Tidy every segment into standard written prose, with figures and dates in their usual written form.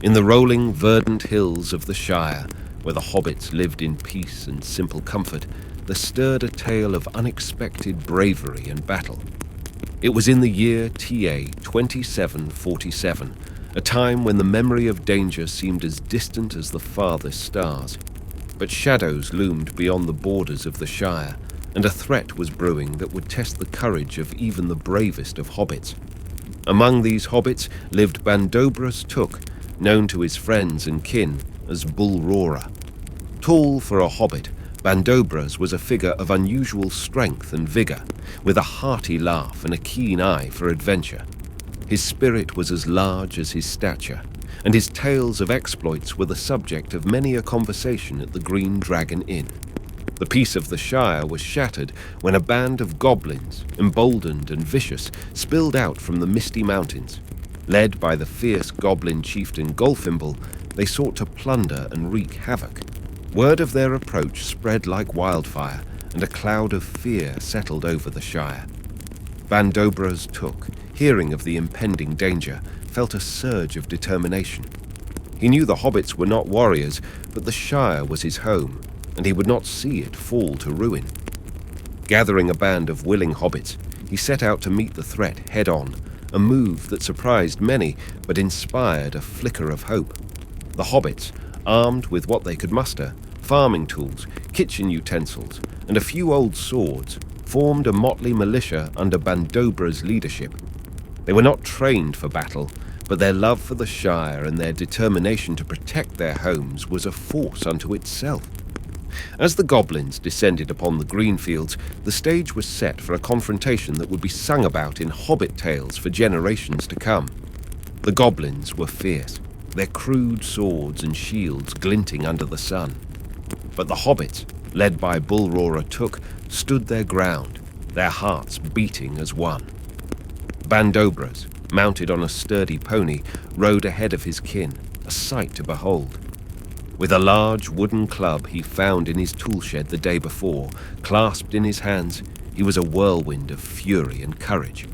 In the rolling, verdant hills of the Shire, where the hobbits lived in peace and simple comfort, there stirred a tale of unexpected bravery and battle. It was in the year TA 2747, a time when the memory of danger seemed as distant as the farthest stars. But shadows loomed beyond the borders of the Shire, and a threat was brewing that would test the courage of even the bravest of hobbits. Among these hobbits lived Bandobras Took, known to his friends and kin as Bullroarer. Tall for a hobbit, Bandobras was a figure of unusual strength and vigor, with a hearty laugh and a keen eye for adventure. His spirit was as large as his stature, and his tales of exploits were the subject of many a conversation at the Green Dragon Inn. The peace of the Shire was shattered when a band of goblins, emboldened and vicious, spilled out from the misty mountains. Led by the fierce goblin chieftain Golfimbul, they sought to plunder and wreak havoc. Word of their approach spread like wildfire, and a cloud of fear settled over the Shire. Bandobras Took, hearing of the impending danger, felt a surge of determination. He knew the hobbits were not warriors, but the Shire was his home, and he would not see it fall to ruin. Gathering a band of willing hobbits, he set out to meet the threat head-on, a move that surprised many but inspired a flicker of hope. The hobbits, armed with what they could muster, farming tools, kitchen utensils, and a few old swords, formed a motley militia under Bandobras' leadership. They were not trained for battle, but their love for the Shire and their determination to protect their homes was a force unto itself. As the goblins descended upon the Greenfields, the stage was set for a confrontation that would be sung about in hobbit tales for generations to come. The goblins were fierce, their crude swords and shields glinting under the sun. But the hobbits, led by Bullroarer Took, stood their ground, their hearts beating as one. Bandobras, mounted on a sturdy pony, rode ahead of his kin, a sight to behold. With a large wooden club he found in his toolshed the day before, clasped in his hands, he was a whirlwind of fury and courage.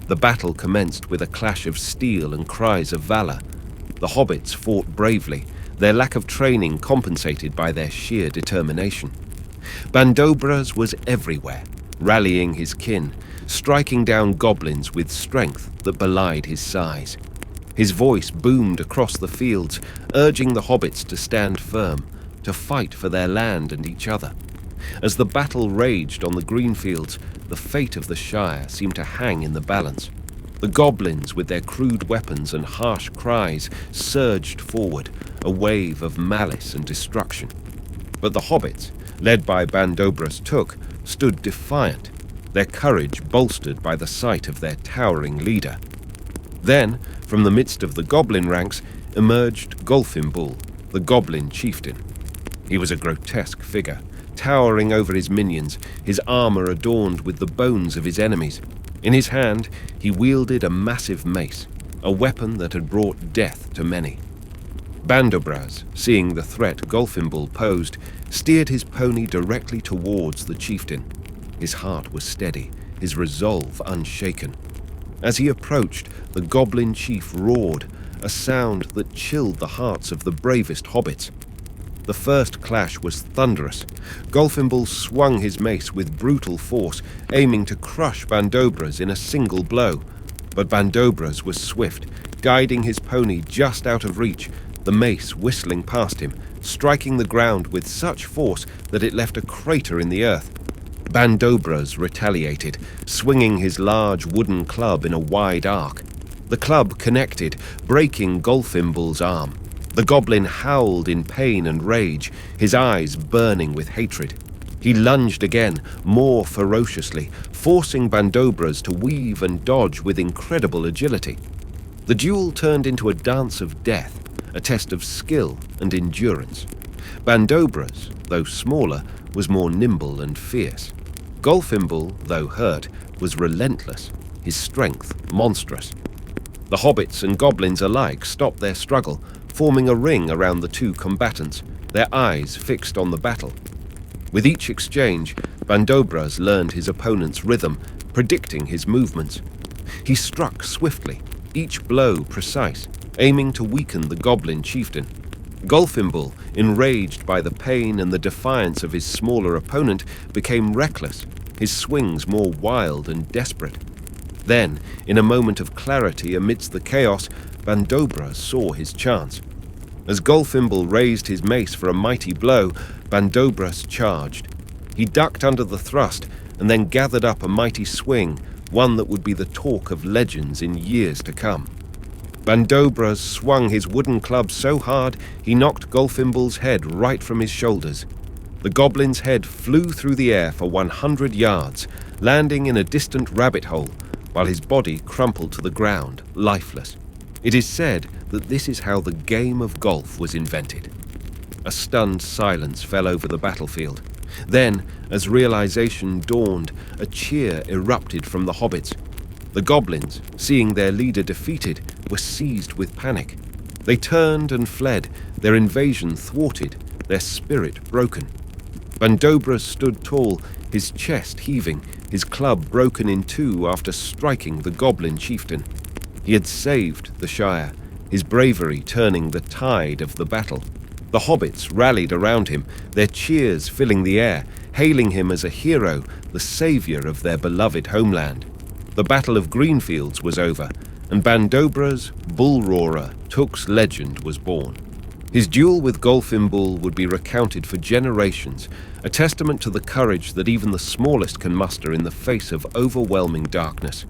The battle commenced with a clash of steel and cries of valor. The hobbits fought bravely, their lack of training compensated by their sheer determination. Bandobras was everywhere, rallying his kin, striking down goblins with strength that belied his size. His voice boomed across the fields, urging the hobbits to stand firm, to fight for their land and each other. As the battle raged on the Greenfields, the fate of the Shire seemed to hang in the balance. The goblins, with their crude weapons and harsh cries, surged forward, a wave of malice and destruction. But the hobbits, led by Bandobras Took, stood defiant, their courage bolstered by the sight of their towering leader. Then, from the midst of the goblin ranks, emerged Golfimbul, the goblin chieftain. He was a grotesque figure, towering over his minions, his armor adorned with the bones of his enemies. In his hand, he wielded a massive mace, a weapon that had brought death to many. Bandobras, seeing the threat Golfimbul posed, steered his pony directly towards the chieftain. His heart was steady, his resolve unshaken. As he approached, the goblin chief roared, a sound that chilled the hearts of the bravest hobbits. The first clash was thunderous. Golfimbul swung his mace with brutal force, aiming to crush Bandobras in a single blow. But Bandobras was swift, guiding his pony just out of reach, the mace whistling past him, striking the ground with such force that it left a crater in the earth. Bandobras retaliated, swinging his large wooden club in a wide arc. The club connected, breaking Golfimbul's arm. The goblin howled in pain and rage, his eyes burning with hatred. He lunged again, more ferociously, forcing Bandobras to weave and dodge with incredible agility. The duel turned into a dance of death, a test of skill and endurance. Bandobras, though smaller, was more nimble and fierce. Golfimbul, though hurt, was relentless, his strength monstrous. The hobbits and goblins alike stopped their struggle, forming a ring around the two combatants, their eyes fixed on the battle. With each exchange, Bandobras learned his opponent's rhythm, predicting his movements. He struck swiftly, each blow precise, aiming to weaken the goblin chieftain. Golfimbul, enraged by the pain and the defiance of his smaller opponent, became reckless, his swings more wild and desperate. Then, in a moment of clarity amidst the chaos, Bandobras saw his chance. As Golfimbul raised his mace for a mighty blow, Bandobras charged. He ducked under the thrust and then gathered up a mighty swing, one that would be the talk of legends in years to come. Bandobras swung his wooden club so hard he knocked Golfimbul's head right from his shoulders. The goblin's head flew through the air for 100 yards, landing in a distant rabbit hole, while his body crumpled to the ground, lifeless. It is said that this is how the game of golf was invented. A stunned silence fell over the battlefield. Then, as realization dawned, a cheer erupted from the hobbits. The goblins, seeing their leader defeated, were seized with panic. They turned and fled, their invasion thwarted, their spirit broken. Bandobras stood tall, his chest heaving, his club broken in two after striking the goblin chieftain. He had saved the Shire, his bravery turning the tide of the battle. The hobbits rallied around him, their cheers filling the air, hailing him as a hero, the savior of their beloved homeland. The Battle of Greenfields was over, and Bandobras Bullroarer Took's legend was born. His duel with Golfimbul would be recounted for generations, a testament to the courage that even the smallest can muster in the face of overwhelming darkness.